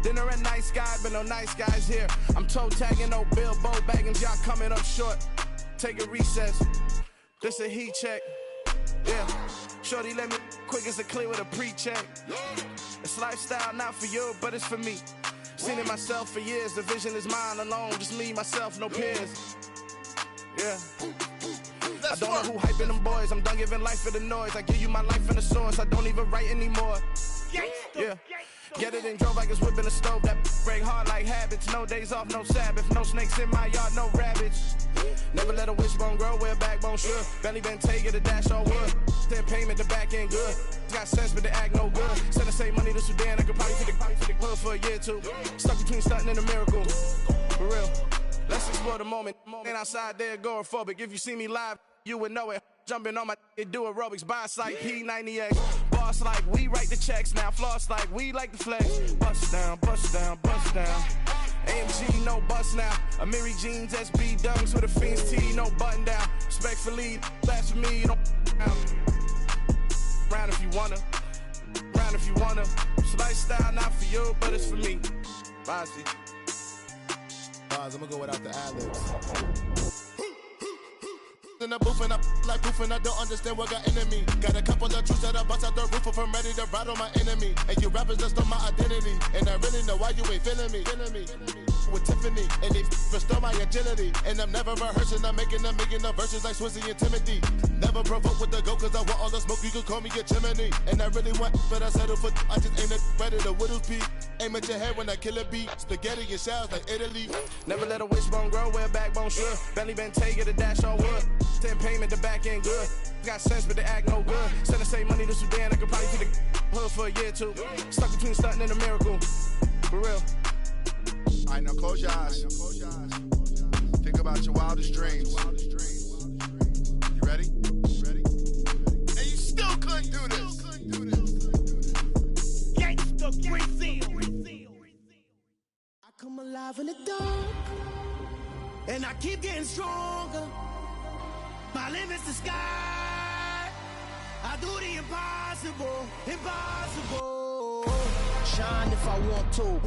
[SPEAKER 1] Dinner at nice guy, but no nice guys here. I'm toe tagging, no Bilbo baggins, y'all coming up short. Take a recess. This a heat check. Yeah. Shorty let me quick as a clear with a pre-check. It's lifestyle not for you, but it's for me. Seen it myself for years. The vision is mine alone. Just me, myself, no peers. Yeah. I don't know who hyping them boys. I'm done giving life for the noise. I give you my life in the source. I don't even write anymore. Yeah. Get it and drove like it's whipping a stove. That break hard like habits. No days off, no Sabbath. No snakes in my yard, no rabbits. Never let a wishbone grow where a backbone should. Belly been taking the dash all wood. Then payment the back end good. Got sense but they act no good. Send the same money to Sudan. I could probably take the hood for a year or two. Stuck between stunting and a miracle. For real. Let's explore the moment. Ain't outside there agoraphobic. If you see me live, you would know it. Jumping on my do aerobics. Boss like P90X. Boss like we write the checks now. Floss like we like the flex. Bust down, bust down, bust down. AMG, no bust now. Amiri jeans, SB dunks with a Fiends T, no button down. Respectfully, that's for me, you don't round if you wanna. Round if you wanna. It's lifestyle not for you, but it's for me. Bossy.
[SPEAKER 7] I'm gonna go without the ad-libs. In the booth and I like proof and I don't understand what got into me. Got a couple of truths that I bust out the roof if I'm ready to ride on my enemy. And you rappers just stole my identity. And I really know why you ain't feeling me. With Tiffany and they restore my agility. And I'm never rehearsing, I'm making a million of verses like Swizzy and Timothy. Never provoke with the go cause I want all the smoke, you can call me a chimney. And I really want, but I settle for I just aim it ready to whittles peak. Aim at your head when I kill a beat. Spaghetti and shells like Italy.
[SPEAKER 1] Never let a wishbone grow where a backbone should. Belly been taking the dash all wood. 10 payment, the back end good. Got sense, but they act no good. Send the same money to Sudan, I could probably take the hood for a year or two. Stuck between stunting and a miracle. For real.
[SPEAKER 7] Alright, now close your eyes. Think about your wildest dreams. You ready? And you still couldn't do this.
[SPEAKER 2] Gangsta Brazil. I come alive in the dark, and I keep getting stronger. My limit's the sky. I do the impossible, impossible. Shine if I want to.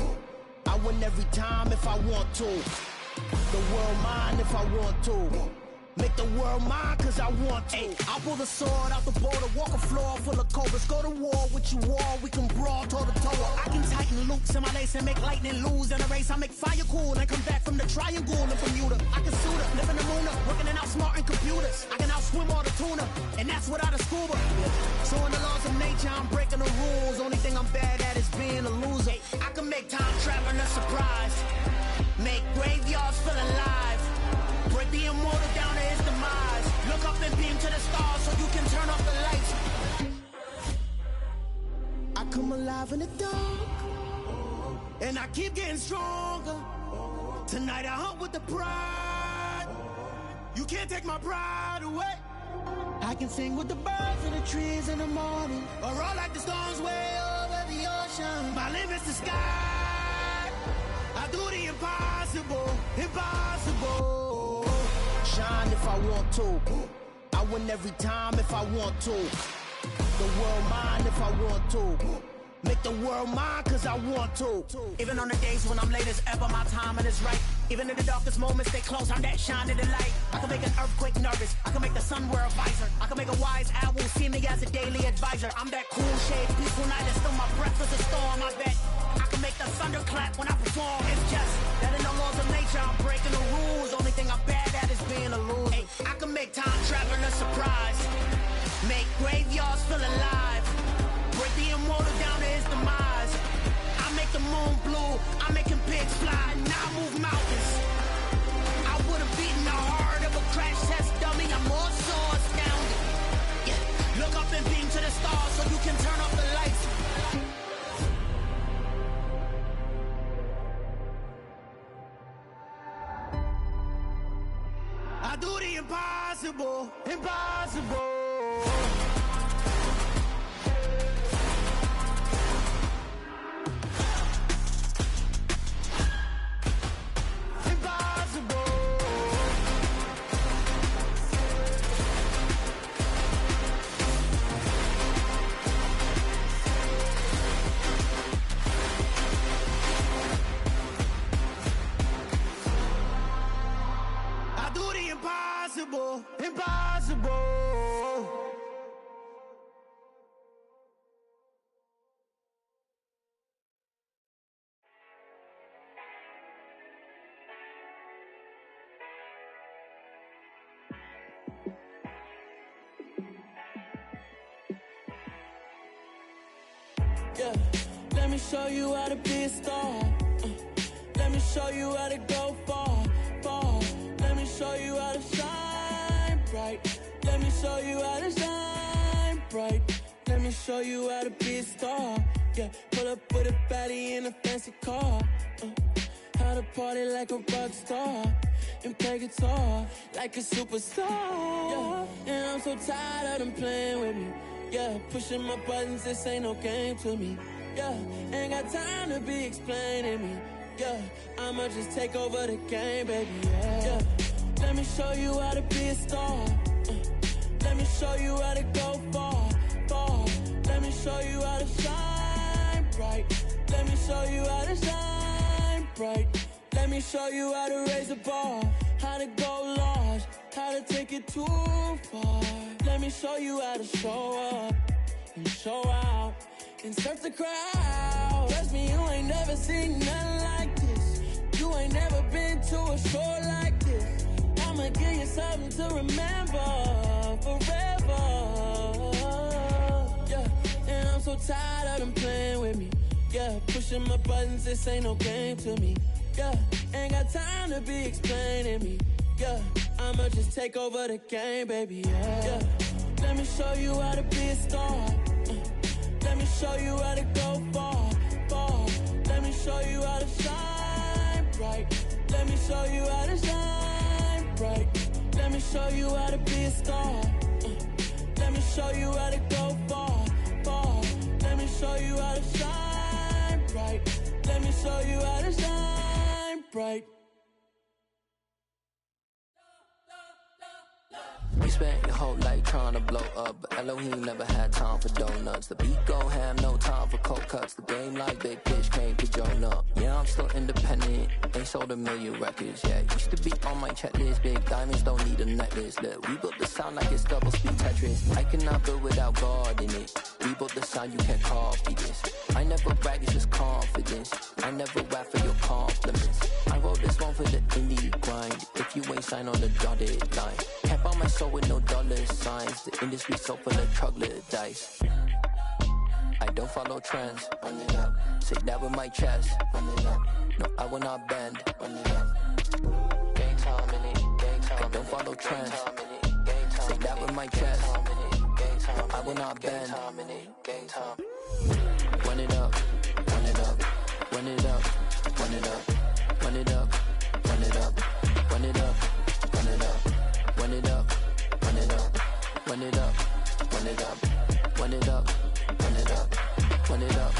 [SPEAKER 2] I win every time if I want to. The world mine if I want to. Make the world mine cause I want to. Ay, I'll pull the sword out the border, walk a floor full of cobras. Go to war with you all, we can brawl toe to toe. I can tighten loops in my lace and make lightning lose in a race. I make fire cool and come back from the triangle in Bermuda. I can suit up, live in the moon up, working and outsmarting computers. I can outswim all the tuna, and that's without a scuba. So in the laws of nature, I'm breaking the rules. Only thing I'm bad at is being a loser. I can make time traveling a surprise. Make graveyards feel alive. Break the immortal down to his demise. Look up and beam to the stars so you can turn off the lights. I come alive in the dark, and I keep getting stronger. Tonight I hunt with the pride. You can't take my pride away. I can sing with the birds and the trees in the morning, or roll like the storms way over the ocean. My limit's the sky. I do the impossible, impossible. Shine if I want to. I win every time if I want to. The world mine if I want to. Make the world mine cause I want to. Even on the days when I'm late as ever, my timing is right. Even in the darkest moments, stay close, I'm that shining the light. I can make an earthquake nervous, I can make the sun wear a visor. I can make a wise owl see me as a daily advisor. I'm that cool shade, peaceful night, and still my breath is a storm, I bet. I can make the thunder clap when I perform. It's just that in the laws of nature, I'm breaking the rules. Only thing I'm bad at is being a loser. Hey, I can make time travel a surprise. Make graveyards feel alive. Break the immortal down to his demise. I make the moon blue, I'm making pigs fly, now I move mountains. I would've beaten the heart of a crash test dummy, I'm more so astounded. Yeah, look up and beam to the stars so you can turn off the lights. I do the impossible, impossible. Impossible, impossible.
[SPEAKER 8] Yeah, let me show you how to be a star. Let me show you how to go far, far. Let me show you how to shine bright. Let me show you how to shine bright. Let me show you how to be a star. Yeah, pull up with a baddie in a fancy car. How to party like a rock star and play guitar like a superstar. Yeah, and I'm so tired of them playing with me. Yeah, pushing my buttons, this ain't no game to me. Yeah, ain't got time to be explaining me. Yeah, I'ma just take over the game, baby, yeah. Let me show you how to be a star. Let me show you how to go far, far. Let me show you how to shine bright. Let me show you how to shine bright. Let me show you how to raise the bar, how to go large, how to take it too far. Let me show you how to show up and show out and surf the crowd. Trust me, you ain't never seen nothing like this. You ain't never been to a show like this. I'ma give you something to remember forever. Yeah, and I'm so tired of them playing with me. Yeah, pushing my buttons, this ain't no game to me. Yeah, ain't got time to be explaining me. Yeah, I'ma just take over the game, baby, yeah. Let me show you how to be a star. Let me show you how to go far, far. Let me show you how to shine bright. Let me show you how to shine bright. Let me show you how to be a star. Let me show you how to go far, far. Let me show you how to shine bright. Let me show you how to shine bright.
[SPEAKER 9] You spent your whole life trying to blow up, but Elohim never had time for donuts. The beat go ham, no time for cold cuts. The game like big bitch came to join up. Yeah, I'm still independent, ain't sold a million records yet. Used to be on my checklist, big diamonds don't need a necklace. Look, we built the sound like it's double speed Tetris. I cannot build without God in it. We built the sound, you can't copy this. I never brag, it's just confidence. I never rap for your compliments. I wrote this one for the indie grind. If you ain't signed on the dotted line, can't buy my soul with no dollar signs. The industry so full of troglodytes. I don't follow trends. Say that with my chest. No, I will not bend. Gang time in it. I don't follow trends. Say that with my chest. No, I will not bend. Run it up. Run it up. run it up, run it up, run it up, run it up, run it up, run it up, run it up, run it up, run it up, run it up, run it up, run it up, run it up.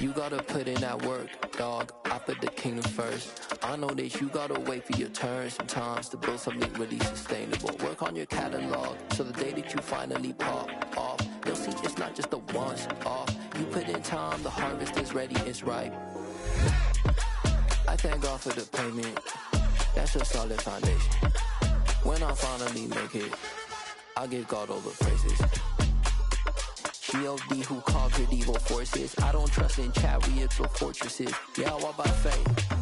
[SPEAKER 9] You gotta put in that work, dog. I put the kingdom first. I know that you gotta wait for your turn sometimes to build something really sustainable. Work on your catalog, so the day that you finally pop off, you'll see it's not just a once off. You put in time, the harvest is ready, it's ripe. I thank God for the payment. That's a solid foundation. When I finally make it, I give God all the praises. G.O.D. who conquered evil forces. I don't trust in chariots or fortresses. Yeah, I walk by faith.